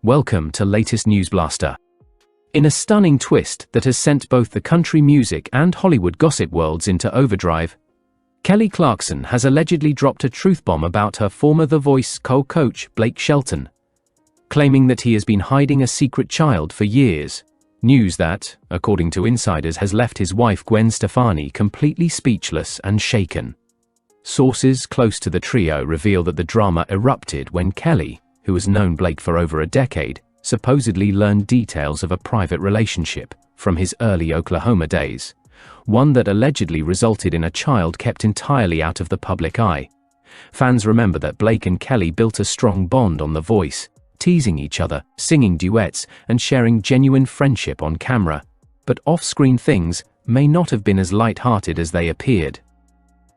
Welcome to latest News Blaster. In a stunning twist that has sent both the country music and Hollywood gossip worlds into overdrive, Kelly Clarkson has allegedly dropped a truth bomb about her former The Voice co-coach Blake Shelton, claiming that he has been hiding a secret child for years. News that, according to insiders, has left his wife Gwen Stefani completely speechless and shaken. Sources close to the trio reveal that the drama erupted when Kelly, who has known Blake for over a decade, supposedly learned details of a private relationship from his early Oklahoma days, one that allegedly resulted in a child kept entirely out of the public eye. Fans remember that Blake and Kelly built a strong bond on The Voice, teasing each other, singing duets, and sharing genuine friendship on camera, but off-screen things may not have been as light-hearted as they appeared.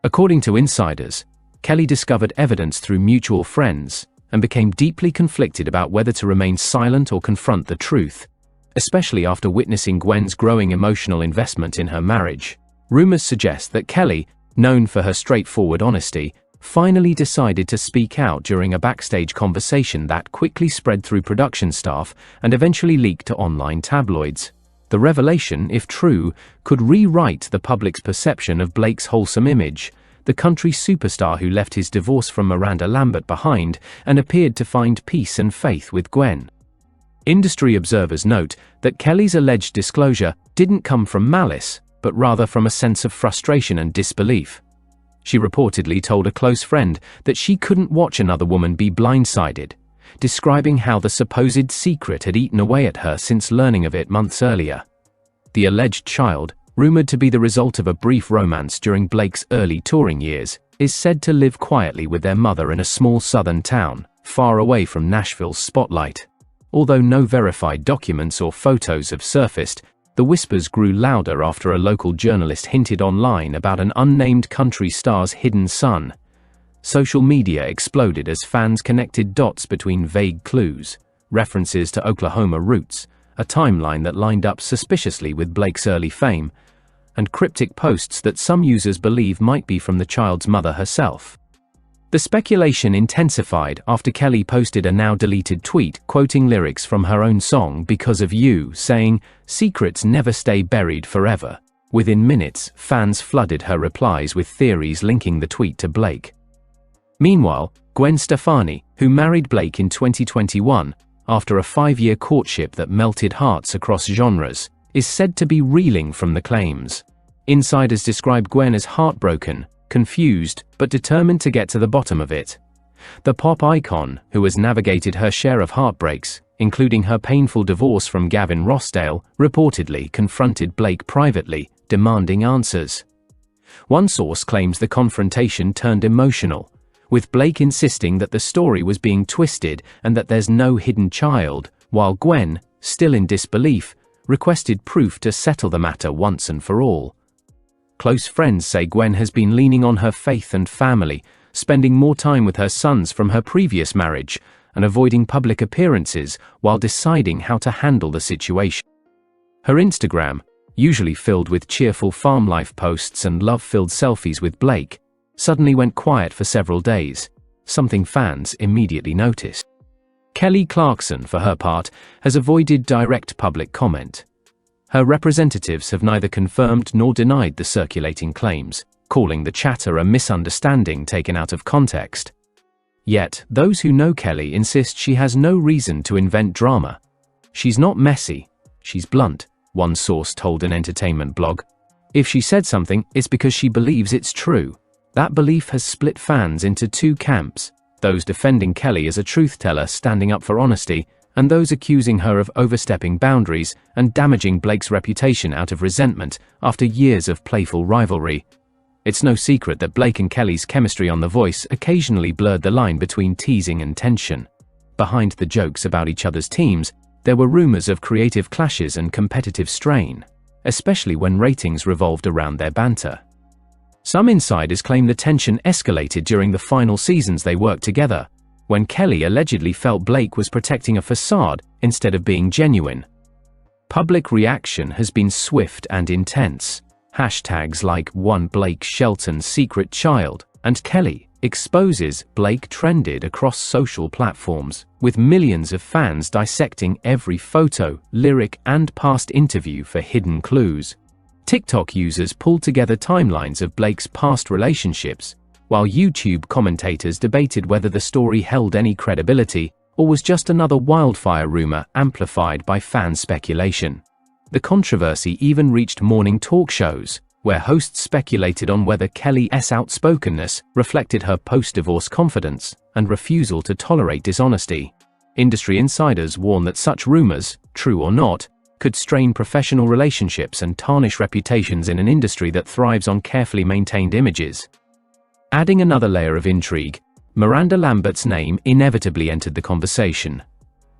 According to insiders, Kelly discovered evidence through mutual friends and became deeply conflicted about whether to remain silent or confront the truth, especially after witnessing Gwen's growing emotional investment in her marriage. Rumors suggest that Kelly, known for her straightforward honesty, finally decided to speak out during a backstage conversation that quickly spread through production staff and eventually leaked to online tabloids. The revelation, if true, could rewrite the public's perception of Blake's wholesome image, the country superstar who left his divorce from Miranda Lambert behind and appeared to find peace and faith with Gwen. Industry observers note that Kelly's alleged disclosure didn't come from malice, but rather from a sense of frustration and disbelief. She reportedly told a close friend that she couldn't watch another woman be blindsided, describing how the supposed secret had eaten away at her since learning of it months earlier. The alleged child, rumored to be the result of a brief romance during Blake's early touring years, is said to live quietly with their mother in a small southern town, far away from Nashville's spotlight. Although no verified documents or photos have surfaced, the whispers grew louder after a local journalist hinted online about an unnamed country star's hidden son. Social media exploded as fans connected dots between vague clues, references to Oklahoma roots, a timeline that lined up suspiciously with Blake's early fame, and cryptic posts that some users believe might be from the child's mother herself. The speculation intensified after Kelly posted a now-deleted tweet quoting lyrics from her own song Because of You, saying, "Secrets never stay buried forever." Within minutes, fans flooded her replies with theories linking the tweet to Blake. Meanwhile, Gwen Stefani, who married Blake in 2021, after a 5-year courtship that melted hearts across genres, is said to be reeling from the claims. Insiders describe Gwen as heartbroken, confused, but determined to get to the bottom of it. The pop icon, who has navigated her share of heartbreaks, including her painful divorce from Gavin Rossdale, reportedly confronted Blake privately, demanding answers. One source claims the confrontation turned emotional, with Blake insisting that the story was being twisted and that there's no hidden child, while Gwen, still in disbelief, requested proof to settle the matter once and for all. Close friends say Gwen has been leaning on her faith and family, spending more time with her sons from her previous marriage, and avoiding public appearances while deciding how to handle the situation. Her Instagram, usually filled with cheerful farm life posts and love-filled selfies with Blake, suddenly went quiet for several days, something fans immediately noticed. Kelly Clarkson, for her part, has avoided direct public comment. Her representatives have neither confirmed nor denied the circulating claims, calling the chatter a misunderstanding taken out of context. Yet, those who know Kelly insist she has no reason to invent drama. "She's not messy, she's blunt," one source told an entertainment blog. "If she said something, it's because she believes it's true." That belief has split fans into two camps, those defending Kelly as a truth-teller standing up for honesty, and those accusing her of overstepping boundaries and damaging Blake's reputation out of resentment after years of playful rivalry. It's no secret that Blake and Kelly's chemistry on The Voice occasionally blurred the line between teasing and tension. Behind the jokes about each other's teams, there were rumors of creative clashes and competitive strain, especially when ratings revolved around their banter. Some insiders claim the tension escalated during the final seasons they worked together, when Kelly allegedly felt Blake was protecting a facade instead of being genuine. Public reaction has been swift and intense. Hashtags like "One Blake Shelton Secret Child" and "Kelly, exposes Blake trended across social platforms, with millions of fans dissecting every photo, lyric, and past interview for hidden clues. TikTok users pulled together timelines of Blake's past relationships, while YouTube commentators debated whether the story held any credibility or was just another wildfire rumor amplified by fan speculation. The controversy even reached morning talk shows, where hosts speculated on whether Kelly's outspokenness reflected her post-divorce confidence and refusal to tolerate dishonesty. Industry insiders warn that such rumors, true or not, could strain professional relationships and tarnish reputations in an industry that thrives on carefully maintained images. Adding another layer of intrigue, Miranda Lambert's name inevitably entered the conversation.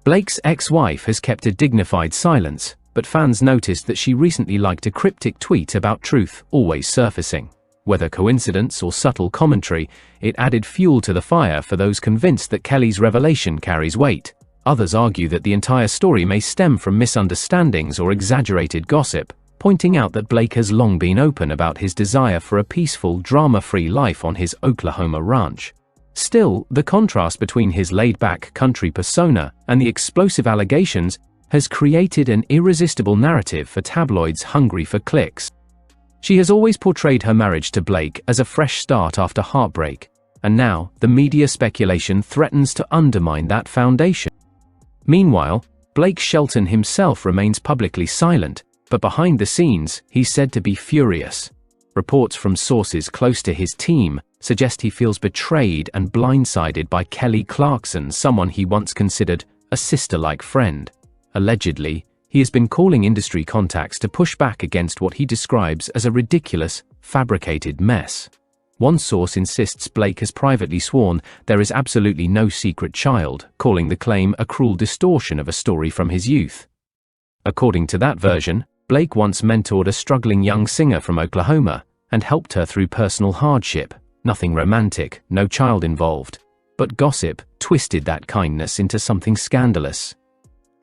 Blake's ex-wife has kept a dignified silence, but fans noticed that she recently liked a cryptic tweet about truth always surfacing. Whether coincidence or subtle commentary, it added fuel to the fire for those convinced that Kelly's revelation carries weight. Others argue that the entire story may stem from misunderstandings or exaggerated gossip, pointing out that Blake has long been open about his desire for a peaceful, drama-free life on his Oklahoma ranch. Still, the contrast between his laid-back country persona and the explosive allegations has created an irresistible narrative for tabloids hungry for clicks. She has always portrayed her marriage to Blake as a fresh start after heartbreak, and now the media speculation threatens to undermine that foundation. Meanwhile, Blake Shelton himself remains publicly silent, but behind the scenes, he's said to be furious. Reports from sources close to his team suggest he feels betrayed and blindsided by Kelly Clarkson, someone he once considered a sister-like friend. Allegedly, he has been calling industry contacts to push back against what he describes as a ridiculous, fabricated mess. One source insists Blake has privately sworn there is absolutely no secret child, calling the claim a cruel distortion of a story from his youth. According to that version, Blake once mentored a struggling young singer from Oklahoma and helped her through personal hardship. Nothing romantic, no child involved. But gossip twisted that kindness into something scandalous.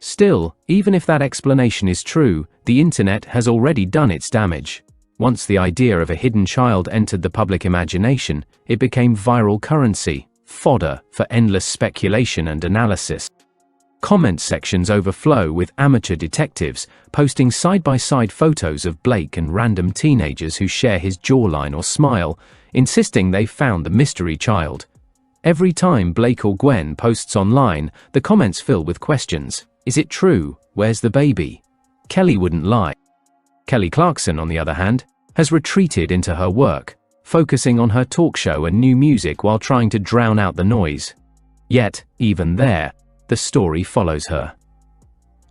Still, even if that explanation is true, the internet has already done its damage. Once the idea of a hidden child entered the public imagination, it became viral currency, fodder for endless speculation and analysis. Comment sections overflow with amateur detectives posting side-by-side photos of Blake and random teenagers who share his jawline or smile, insisting they found the mystery child. Every time Blake or Gwen posts online, the comments fill with questions. Is it true? Where's the baby? Kelly wouldn't lie. Kelly Clarkson, on the other hand, has retreated into her work, focusing on her talk show and new music while trying to drown out the noise. Yet, even there, the story follows her.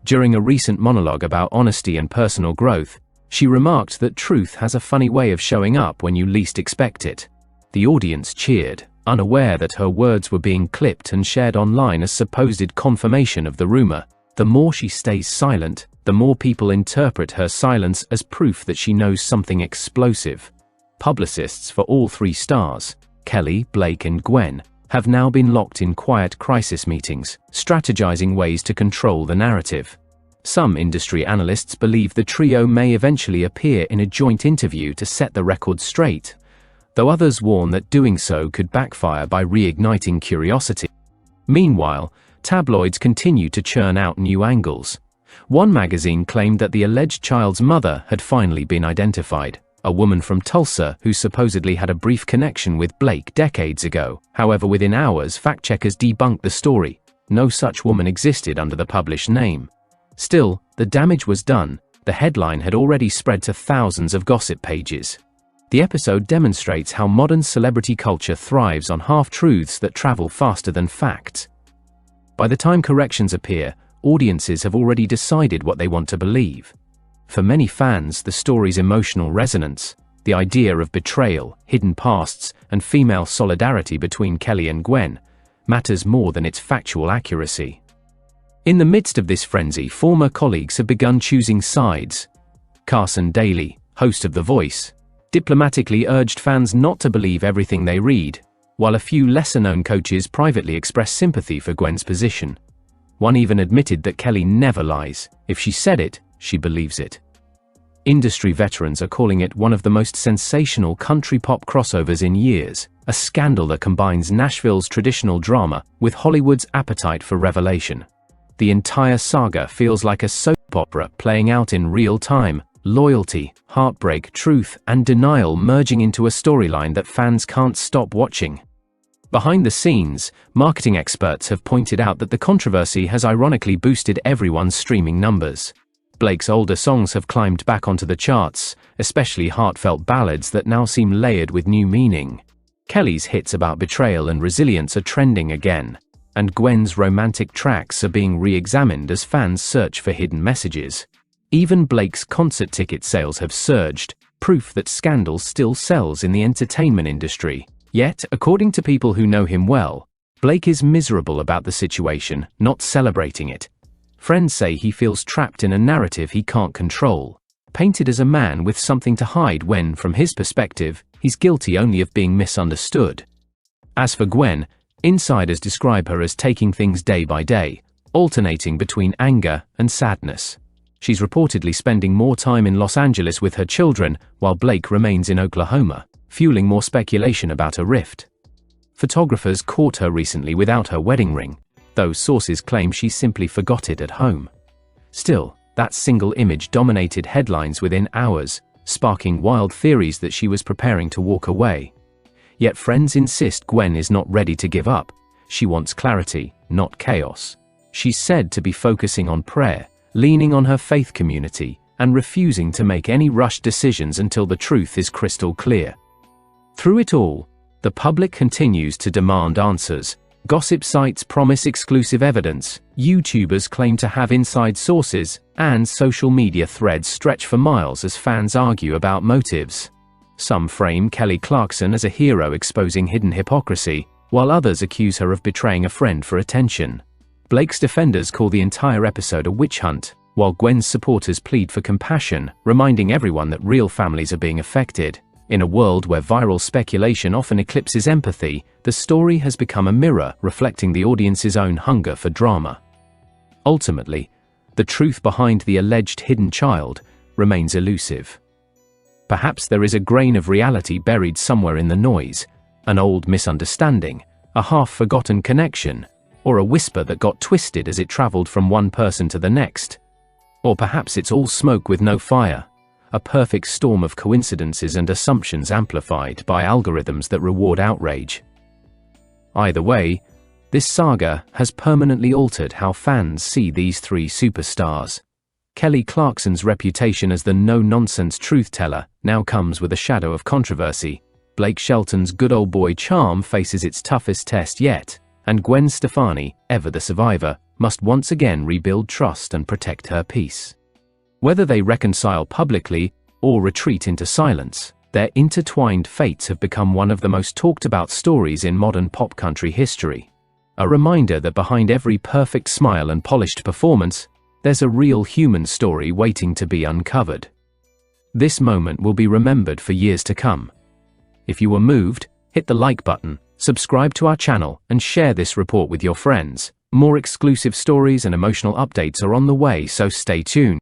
During a recent monologue about honesty and personal growth, she remarked that truth has a funny way of showing up when you least expect it. The audience cheered, unaware that her words were being clipped and shared online as supposed confirmation of the rumor. The more she stays silent, the more people interpret her silence as proof that she knows something explosive. Publicists for all three stars, Kelly, Blake, and Gwen, have now been locked in quiet crisis meetings, strategizing ways to control the narrative. Some industry analysts believe the trio may eventually appear in a joint interview to set the record straight, though others warn that doing so could backfire by reigniting curiosity. Meanwhile, tabloids continue to churn out new angles. One magazine claimed that the alleged child's mother had finally been identified, a woman from Tulsa who supposedly had a brief connection with Blake decades ago. However, within hours, fact-checkers debunked the story. No such woman existed under the published name. Still, the damage was done. The headline had already spread to thousands of gossip pages. The episode demonstrates how modern celebrity culture thrives on half-truths that travel faster than facts. By the time corrections appear, audiences have already decided what they want to believe. For many fans, the story's emotional resonance, the idea of betrayal, hidden pasts, and female solidarity between Kelly and Gwen, matters more than its factual accuracy. In the midst of this frenzy, former colleagues have begun choosing sides. Carson Daly, host of The Voice, diplomatically urged fans not to believe everything they read, while a few lesser-known coaches privately expressed sympathy for Gwen's position. One even admitted that Kelly never lies. If she said it, she believes it. Industry veterans are calling it one of the most sensational country pop crossovers in years, a scandal that combines Nashville's traditional drama with Hollywood's appetite for revelation. The entire saga feels like a soap opera playing out in real time, loyalty, heartbreak, truth, and denial merging into a storyline that fans can't stop watching. Behind the scenes, marketing experts have pointed out that the controversy has ironically boosted everyone's streaming numbers. Blake's older songs have climbed back onto the charts, especially heartfelt ballads that now seem layered with new meaning. Kelly's hits about betrayal and resilience are trending again, and Gwen's romantic tracks are being re-examined as fans search for hidden messages. Even Blake's concert ticket sales have surged, proof that scandal still sells in the entertainment industry. Yet, according to people who know him well, Blake is miserable about the situation, not celebrating it. Friends say he feels trapped in a narrative he can't control, painted as a man with something to hide when, from his perspective, he's guilty only of being misunderstood. As for Gwen, insiders describe her as taking things day by day, alternating between anger and sadness. She's reportedly spending more time in Los Angeles with her children, while Blake remains in Oklahoma, fueling more speculation about a rift. Photographers caught her recently without her wedding ring, though sources claim she simply forgot it at home. Still, that single image dominated headlines within hours, sparking wild theories that she was preparing to walk away. Yet friends insist Gwen is not ready to give up. She wants clarity, not chaos. She's said to be focusing on prayer, leaning on her faith community, and refusing to make any rushed decisions until the truth is crystal clear. Through it all, the public continues to demand answers. Gossip sites promise exclusive evidence, YouTubers claim to have inside sources, and social media threads stretch for miles as fans argue about motives. Some frame Kelly Clarkson as a hero exposing hidden hypocrisy, while others accuse her of betraying a friend for attention. Blake's defenders call the entire episode a witch hunt, while Gwen's supporters plead for compassion, reminding everyone that real families are being affected. In a world where viral speculation often eclipses empathy, the story has become a mirror reflecting the audience's own hunger for drama. Ultimately, the truth behind the alleged hidden child remains elusive. Perhaps there is a grain of reality buried somewhere in the noise, an old misunderstanding, a half-forgotten connection, or a whisper that got twisted as it traveled from one person to the next. Or perhaps it's all smoke with no fire, a perfect storm of coincidences and assumptions amplified by algorithms that reward outrage. Either way, this saga has permanently altered how fans see these three superstars. Kelly Clarkson's reputation as the no-nonsense truth-teller now comes with a shadow of controversy. Blake Shelton's good old boy charm faces its toughest test yet, and Gwen Stefani, ever the survivor, must once again rebuild trust and protect her peace. Whether they reconcile publicly or retreat into silence, their intertwined fates have become one of the most talked about stories in modern pop country history. A reminder that behind every perfect smile and polished performance, there's a real human story waiting to be uncovered. This moment will be remembered for years to come. If you were moved, hit the like button, subscribe to our channel, and share this report with your friends. More exclusive stories and emotional updates are on the way, so stay tuned.